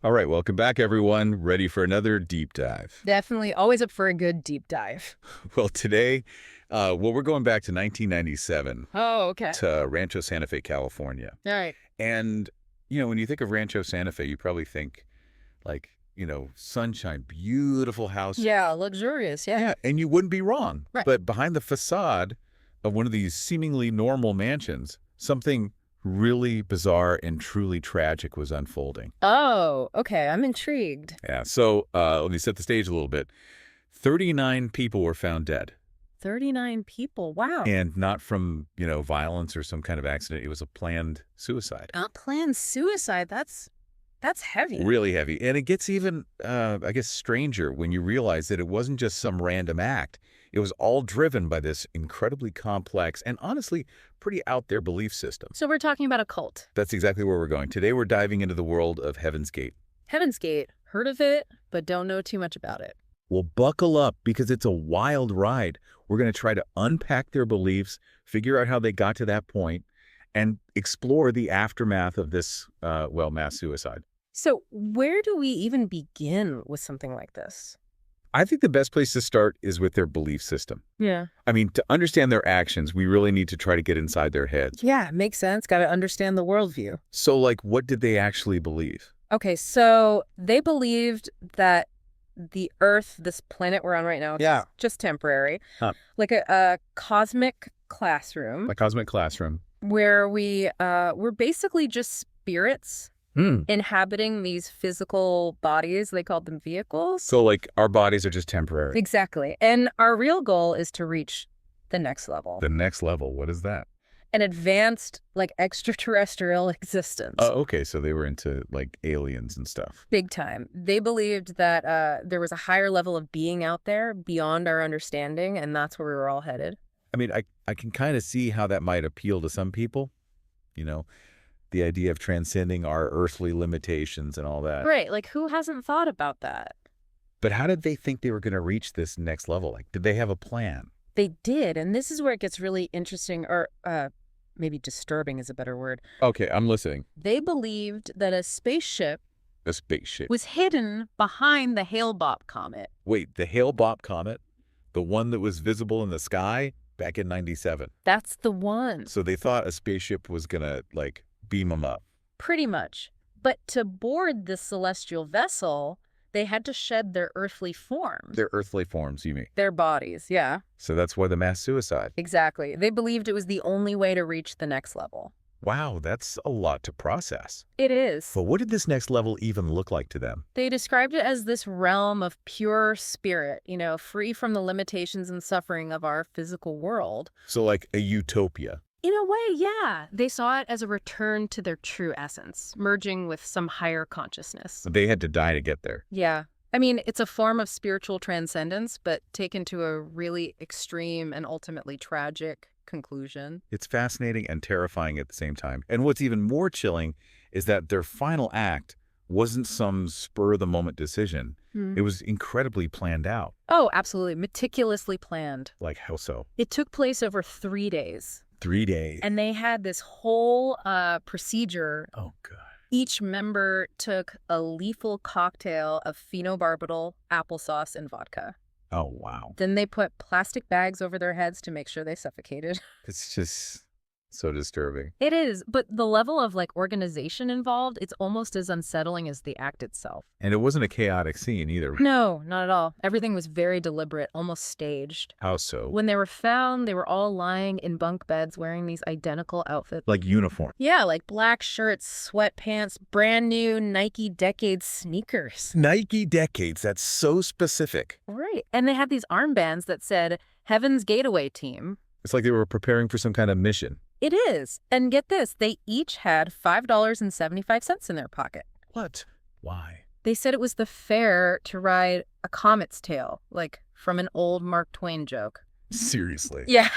All right, welcome back, everyone. Ready for another deep dive. Definitely always up for a good deep dive. Well, today, we're going back to 1997 Oh, okay. to Rancho Santa Fe, California. All right. And, when you think of Rancho Santa Fe, you probably think like, sunshine, beautiful house. Yeah, luxurious. Yeah. Yeah, and you wouldn't be wrong. Right. But behind the facade of one of these seemingly normal mansions, something really bizarre and truly tragic was unfolding. Oh, okay. I'm intrigued. Yeah, so let me set the stage a little bit. 39 people were found dead. 39 people. Wow. And not from, violence or some kind of accident. It was a planned suicide. Planned suicide. That's heavy. Really heavy. And it gets even, I guess, stranger when you realize that it wasn't just some random act. It was all driven by this incredibly complex and honestly pretty out there belief system. So we're talking about a cult. That's exactly where we're going. Today we're diving into the world of Heaven's Gate. Heaven's Gate. Heard of it, but don't know too much about it. Well, buckle up because it's a wild ride. We're going to try to unpack their beliefs, figure out how they got to that point, and explore the aftermath of this, mass suicide. So where do we even begin with something like this? I think the best place to start is with their belief system. Yeah. I mean, to understand their actions, we really need to try to get inside their heads. Yeah, makes sense. Got to understand the worldview. So, what did they actually believe? Okay, so they believed that the Earth, this planet we're on right now, Yeah. just temporary, Huh. like a cosmic classroom A cosmic classroom. where we're basically just spirits inhabiting these physical bodies. They called them vehicles. So, our bodies are just temporary. Exactly. And our real goal is to reach the next level. The next level, what is that? An advanced, extraterrestrial existence. Oh, okay. So they were into, aliens and stuff. Big time. They believed that there was a higher level of being out there beyond our understanding, and that's where we were all headed. I mean, I can kind of see how that might appeal to some people, the idea of transcending our earthly limitations and all that. Right. Who hasn't thought about that? But how did they think they were going to reach this next level? Did they have a plan? They did, and this is where it gets really interesting, or maybe disturbing is a better word. Okay, I'm listening. They believed that a spaceship A spaceship. was hidden behind the Hale-Bopp comet. Wait, the Hale-Bopp comet? The one that was visible in the sky back in 97? That's the one. So they thought a spaceship was going to, beam them up. Pretty much. But to board this celestial vessel, they had to shed their earthly forms. Their earthly forms, you mean? Their bodies, yeah. So that's why the mass suicide. Exactly. They believed it was the only way to reach the next level. Wow, that's a lot to process. It is. But what did this next level even look like to them? They described it as this realm of pure spirit, free from the limitations and suffering of our physical world. So a utopia. In a way, yeah. They saw it as a return to their true essence, merging with some higher consciousness. They had to die to get there. Yeah. I mean, it's a form of spiritual transcendence, but taken to a really extreme and ultimately tragic conclusion. It's fascinating and terrifying at the same time. And what's even more chilling is that their final act wasn't some spur-of-the-moment decision. It was incredibly planned out. Oh, absolutely. Meticulously planned. Like how so? It took place over 3 days. 3 days. And they had this whole procedure. Oh, God. Each member took a lethal cocktail of phenobarbital, applesauce, and vodka. Oh, wow. Then they put plastic bags over their heads to make sure they suffocated. It's just so disturbing. It is, but the level of organization involved, it's almost as unsettling as the act itself. And it wasn't a chaotic scene either. No, not at all. Everything was very deliberate, almost staged. How so? When they were found, they were all lying in bunk beds wearing these identical outfits. Like uniform. Yeah, black shirts, sweatpants, brand new Nike Decades sneakers. Nike Decades, that's so specific. Right. And they had these armbands that said, Heaven's Gateway Team. It's like they were preparing for some kind of mission. It is. And get this, they each had $5.75 in their pocket. What? Why? They said it was the fare to ride a comet's tail, from an old Mark Twain joke. Seriously. Yeah.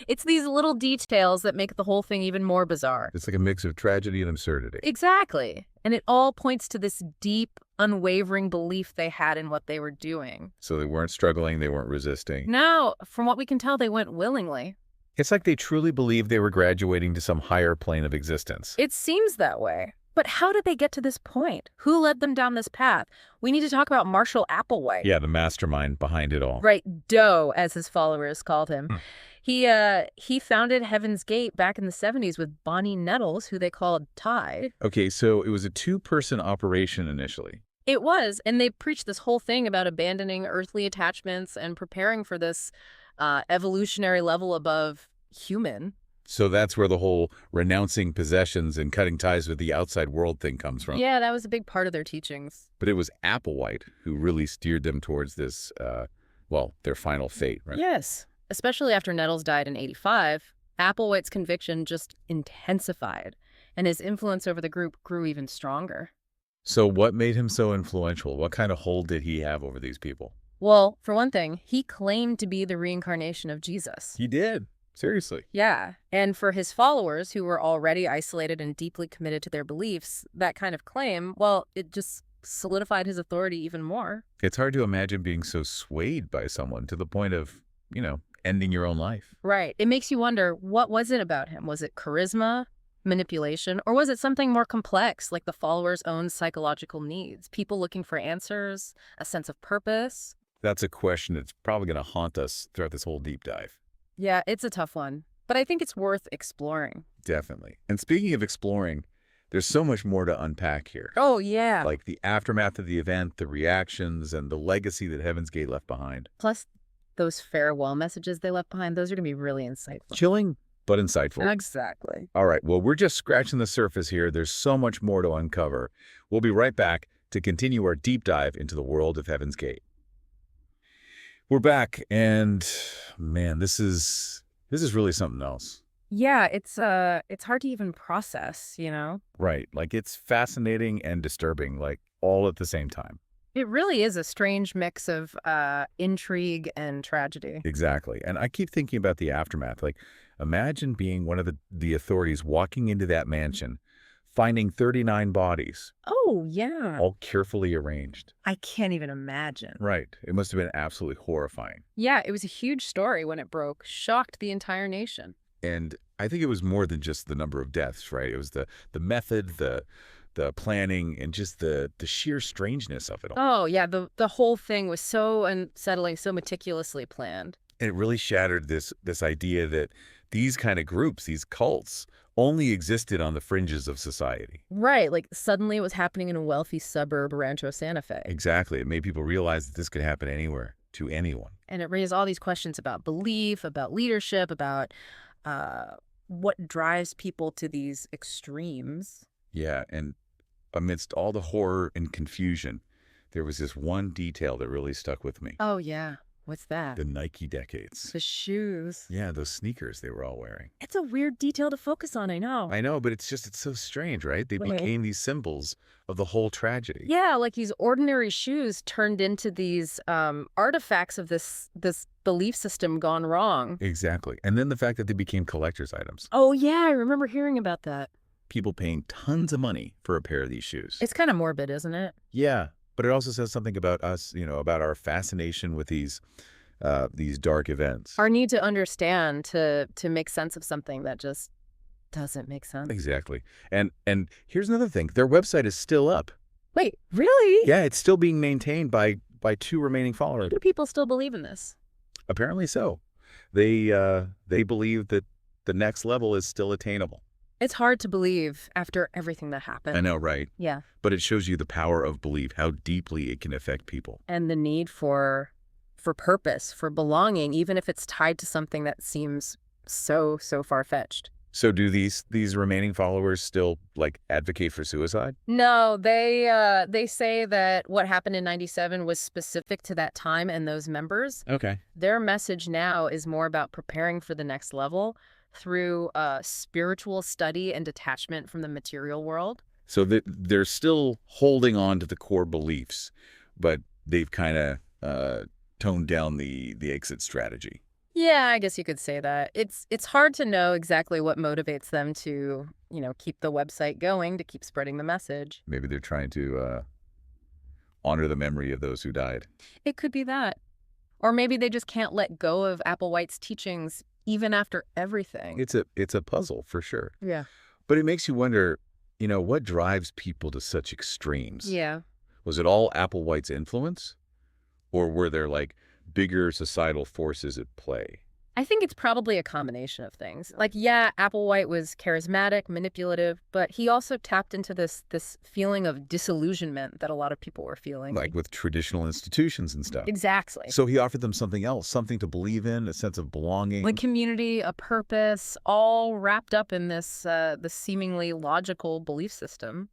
It's these little details that make the whole thing even more bizarre. It's like a mix of tragedy and absurdity. Exactly. And it all points to this deep, unwavering belief they had in what they were doing. So they weren't struggling, they weren't resisting. No, from what we can tell, they went willingly. It's like they truly believed they were graduating to some higher plane of existence. It seems that way. But how did they get to this point? Who led them down this path? We need to talk about Marshall Applewhite. Yeah, the mastermind behind it all. Right, Doe, as his followers called him. Hmm. He founded Heaven's Gate back in the 70s with Bonnie Nettles, who they called Ty. Okay, so it was a two-person operation initially. It was, and they preached this whole thing about abandoning earthly attachments and preparing for this evolutionary level above human. So that's where the whole renouncing possessions and cutting ties with the outside world thing comes from. Yeah, that was a big part of their teachings. But it was Applewhite who really steered them towards this, their final fate, right? Yes. Especially after Nettles died in 85, Applewhite's conviction just intensified, and his influence over the group grew even stronger. So what made him so influential? What kind of hold did he have over these people? Well, for one thing, he claimed to be the reincarnation of Jesus. He did. Seriously. Yeah. And for his followers, who were already isolated and deeply committed to their beliefs, that kind of claim, well, it just solidified his authority even more. It's hard to imagine being so swayed by someone to the point of, ending your own life. Right. It makes you wonder, what was it about him? Was it charisma, manipulation, or was it something more complex, like the followers' own psychological needs? People looking for answers, a sense of purpose? That's a question that's probably going to haunt us throughout this whole deep dive. Yeah, it's a tough one, but I think it's worth exploring. Definitely. And speaking of exploring, there's so much more to unpack here. Oh, yeah. Like the aftermath of the event, the reactions, and the legacy that Heaven's Gate left behind. Plus, those farewell messages they left behind, those are going to be really insightful. Chilling, but insightful. Exactly. All right, well, we're just scratching the surface here. There's so much more to uncover. We'll be right back to continue our deep dive into the world of Heaven's Gate. We're back, and man, this is really something else. Yeah, it's hard to even process, Right, like it's fascinating and disturbing, like all at the same time. It really is a strange mix of intrigue and tragedy. Exactly, and I keep thinking about the aftermath. Like, imagine being one of the authorities walking into that mansion, finding 39 bodies. Oh, yeah. All carefully arranged. I can't even imagine. Right. It must have been absolutely horrifying. Yeah, it was a huge story when it broke. Shocked the entire nation. And I think it was more than just the number of deaths, right? It was the method, the planning, and just the sheer strangeness of it all. Oh, yeah, the whole thing was so unsettling, so meticulously planned. And it really shattered this idea that these kind of groups, these cults, only existed on the fringes of society. Right, like suddenly it was happening in a wealthy suburb, Rancho Santa Fe. Exactly. It made people realize that this could happen anywhere, to anyone. And it raised all these questions about belief, about leadership, about what drives people to these extremes. Yeah, and amidst all the horror and confusion, there was this one detail that really stuck with me. Oh, yeah. What's that? The Nike decades. The shoes. Yeah, those sneakers they were all wearing. It's a weird detail to focus on, I know. I know, but it's so strange, right? They became these symbols of the whole tragedy. Yeah, like these ordinary shoes turned into these artifacts of this belief system gone wrong. Exactly. And then the fact that they became collector's items. Oh, yeah, I remember hearing about that. People paying tons of money for a pair of these shoes. It's kind of morbid, isn't it? Yeah, but it also says something about us, about our fascination with these dark events. Our need to understand, to make sense of something that just doesn't make sense. Exactly. And here's another thing. Their website is still up. Wait, really? Yeah, it's still being maintained by two remaining followers. Do people still believe in this? Apparently so. They believe that the next level is still attainable. It's hard to believe after everything that happened. I know, right? Yeah. But it shows you the power of belief, how deeply it can affect people. And the need for purpose, for belonging, even if it's tied to something that seems so far-fetched. So do these remaining followers still advocate for suicide? No, they say that what happened in 97 was specific to that time and those members. Okay. Their message now is more about preparing for the next level through spiritual study and detachment from the material world. So they're still holding on to the core beliefs, but they've kind of toned down the exit strategy. Yeah, I guess you could say that. It's hard to know exactly what motivates them to, keep the website going, to keep spreading the message. Maybe they're trying to honor the memory of those who died. It could be that. Or maybe they just can't let go of Applewhite's teachings even after everything. It's a puzzle for sure. Yeah. But it makes you wonder, What drives people to such extremes? Yeah. Was it all Applewhite's influence? Or were there, like, bigger societal forces at play? I think it's probably a combination of things. Like, yeah, Applewhite was charismatic, manipulative, but he also tapped into this feeling of disillusionment that a lot of people were feeling. Like with traditional institutions and stuff. Exactly. So he offered them something else, something to believe in, a sense of belonging. Like community, a purpose, all wrapped up in this seemingly logical belief system.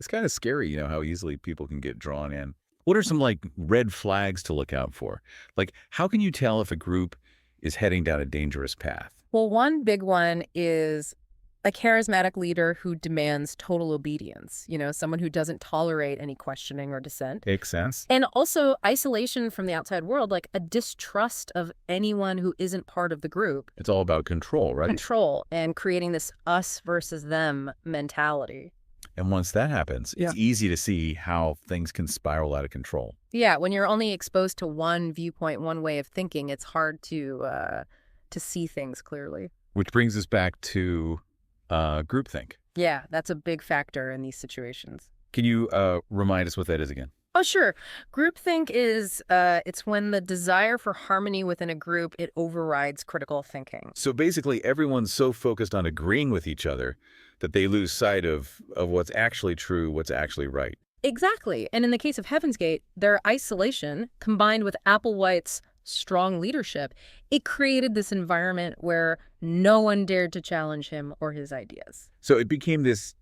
It's kind of scary, how easily people can get drawn in. What are some, like, red flags to look out for? Like, how can you tell if a group is heading down a dangerous path? Well, one big one is a charismatic leader who demands total obedience, someone who doesn't tolerate any questioning or dissent. Makes sense. And also isolation from the outside world, like a distrust of anyone who isn't part of the group. It's all about control, right? Control and creating this us versus them mentality. And once that happens, Yeah. it's easy to see how things can spiral out of control. Yeah, when you're only exposed to one viewpoint, one way of thinking, it's hard to see things clearly. Which brings us back to groupthink. Yeah, that's a big factor in these situations. Can you remind us what that is again? Oh, sure. Groupthink is it's when the desire for harmony within a group, it overrides critical thinking. So basically, everyone's so focused on agreeing with each other that they lose sight of what's actually true, what's actually right. Exactly. And in the case of Heaven's Gate, their isolation combined with Applewhite's strong leadership, it created this environment where no one dared to challenge him or his ideas. So it became this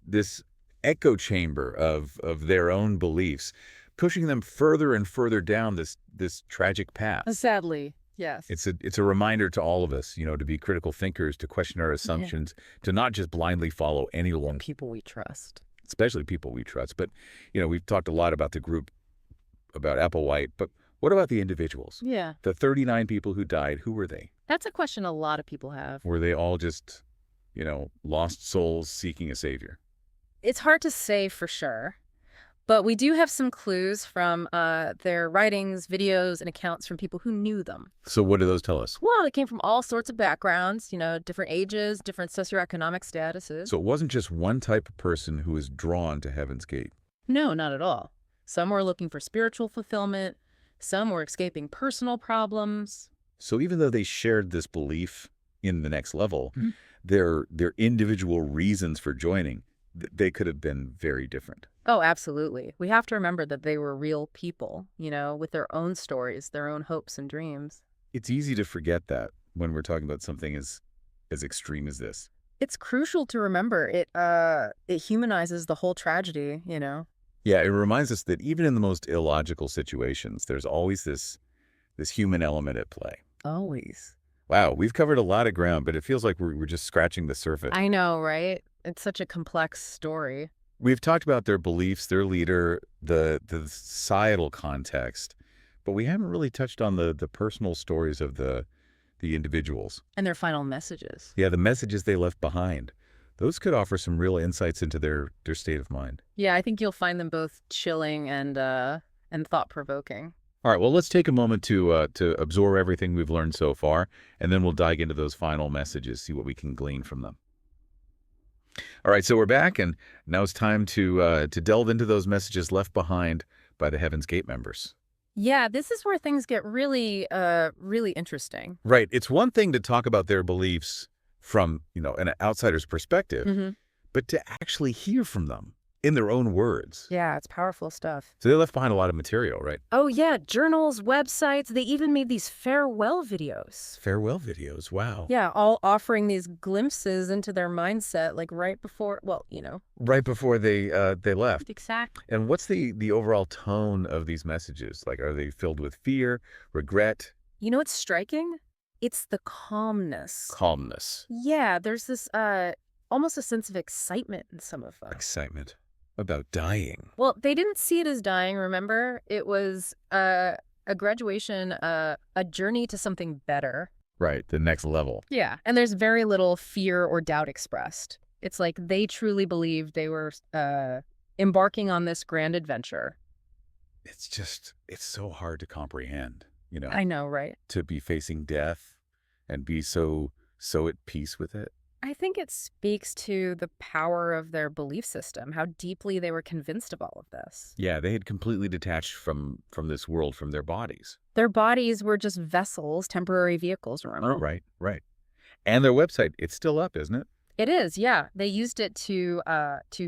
echo chamber of their own beliefs, pushing them further and further down this tragic path. Sadly, yes. It's a reminder to all of us, to be critical thinkers, to question our assumptions, to not just blindly follow anyone, People we trust. especially people we trust. But, we've talked a lot about the group, about Applewhite, but what about the individuals? Yeah. The 39 people who died, who were they? That's a question a lot of people have. Were they all just, lost souls seeking a savior? It's hard to say for sure, but we do have some clues from their writings, videos, and accounts from people who knew them. So what do those tell us? Well, they came from all sorts of backgrounds, different ages, different socioeconomic statuses. So it wasn't just one type of person who was drawn to Heaven's Gate. No, not at all. Some were looking for spiritual fulfillment. Some were escaping personal problems. So even though they shared this belief in the next level, their individual reasons for joining, they could have been very different. Oh, absolutely. We have to remember that they were real people, with their own stories, their own hopes and dreams. It's easy to forget that when we're talking about something as extreme as this. It's crucial to remember. It humanizes the whole tragedy, Yeah, it reminds us that even in the most illogical situations, there's always this human element at play. Always. Wow, we've covered a lot of ground, but it feels like we're just scratching the surface. I know, right? It's such a complex story. We've talked about their beliefs, their leader, the societal context, but we haven't really touched on the personal stories of the individuals. And their final messages. Yeah, the messages they left behind. Those could offer some real insights into their state of mind. Yeah, I think you'll find them both chilling and thought-provoking. All right, well, let's take a moment to absorb everything we've learned so far, and then we'll dive into those final messages, see what we can glean from them. All right, so we're back, and now it's time to delve into those messages left behind by the Heaven's Gate members. Yeah, this is where things get really, really interesting. Right. It's one thing to talk about their beliefs from, an outsider's perspective, but to actually hear from them in their own words. Yeah, it's powerful stuff. So they left behind a lot of material, right? Oh, yeah, journals, websites. They even made these farewell videos. Farewell videos. Wow. Yeah, all offering these glimpses into their mindset, like right before, Right before they left. Exactly. And what's the overall tone of these messages? Like, are they filled with fear, regret? What's striking? It's the calmness. Calmness. Yeah, there's this almost a sense of excitement in some of them. Excitement about dying. Well, they didn't see it as dying, remember? It was a graduation, a journey to something better. Right, the next level. Yeah, and there's very little fear or doubt expressed. It's like they truly believed they were embarking on this grand adventure. It's so hard to comprehend, I know, right? to be facing death and be so at peace with it. I think it speaks to the power of their belief system, how deeply they were convinced of all of this. Yeah, they had completely detached from this world, from their bodies. Their bodies were just vessels, temporary vehicles, remember? Right, right. And their website, it's still up, isn't it? It is, yeah. They used it to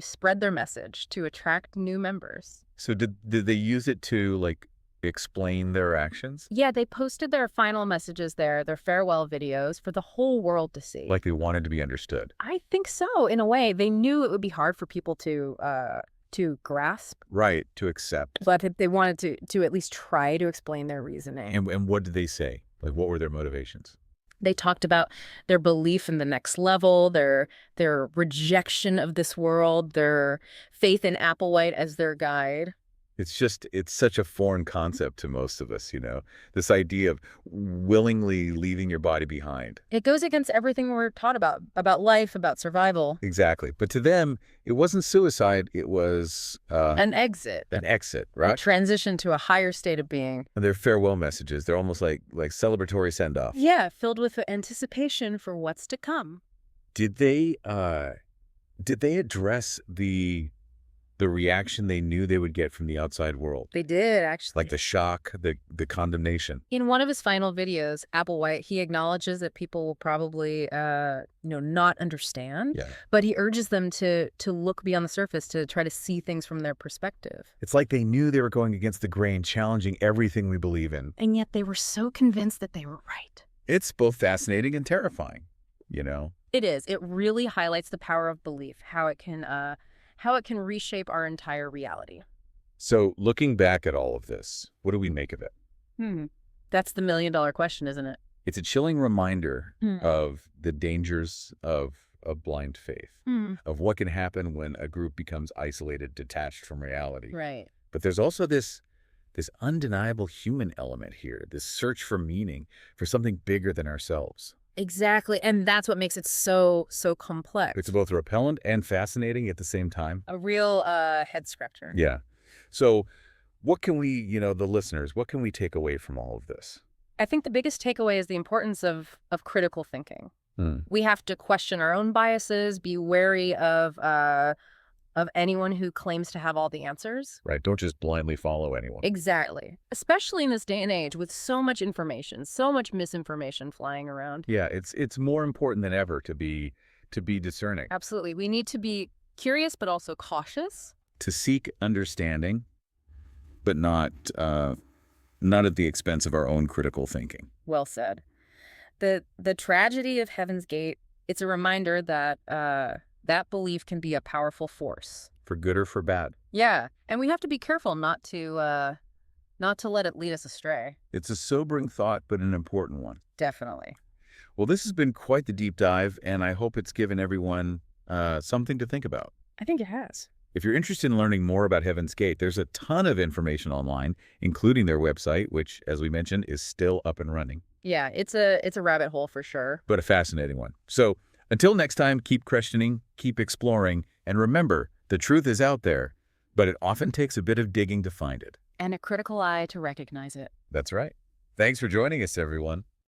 spread their message, to attract new members. So did they use it to, like, explain their actions? Yeah, they posted their final messages there, their farewell videos, for the whole world to see. Like they wanted to be understood. I think so, in a way. They knew it would be hard for people to grasp, Right, to accept. but they wanted to at least try to explain their reasoning. And what did they say? Like, what were their motivations? They talked about their belief in the next level, their rejection of this world, their faith in Applewhite as their guide. It's such a foreign concept to most of us, this idea of willingly leaving your body behind. It goes against everything we're taught about life, about survival. Exactly. But to them, it wasn't suicide. It was An exit, an exit, a right? transition to a higher state of being. And their farewell messages, they're almost like celebratory send-off. Yeah, filled with anticipation for what's to come. Did they address the reaction they knew they would get from the outside world? They did, actually. Like the shock, the condemnation. In one of his final videos, Applewhite, he acknowledges that people will probably, not understand. Yeah. But he urges them to look beyond the surface, to try to see things from their perspective. It's like they knew they were going against the grain, challenging everything we believe in. And yet they were so convinced that they were right. It's both fascinating and terrifying, It is. It really highlights the power of belief, how it can reshape our entire reality. So looking back at all of this, what do we make of it? That's the million-dollar question, isn't it? It's a chilling reminder Hmm. of the dangers of blind faith, of what can happen when a group becomes isolated, detached from reality. Right. But there's also this undeniable human element here, this search for meaning, for something bigger than ourselves. Exactly. And that's what makes it so complex. It's both repellent and fascinating at the same time. a real head scratcher. Yeah. So what can we, the listeners, what can we take away from all of this? I think the biggest takeaway is the importance of critical thinking. We have to question our own biases, be wary of anyone who claims to have all the answers. Right. Don't just blindly follow anyone. Exactly. Especially in this day and age with so much information, so much misinformation flying around. Yeah, it's more important than ever to be discerning, Absolutely. We need to be curious, but also cautious. to seek understanding, but not at the expense of our own critical thinking. Well said. The tragedy of Heaven's Gate, it's a reminder that that belief can be a powerful force. For good or for bad. Yeah, and we have to be careful not to let it lead us astray. It's a sobering thought, but an important one. Definitely. Well, this has been quite the deep dive, and I hope it's given everyone something to think about. I think it has. If you're interested in learning more about Heaven's Gate, there's a ton of information online, including their website, which, as we mentioned, is still up and running. Yeah, it's a rabbit hole for sure. But a fascinating one. So until next time, keep questioning, keep exploring, and remember, the truth is out there, but it often takes a bit of digging to find it. And a critical eye to recognize it. That's right. Thanks for joining us, everyone.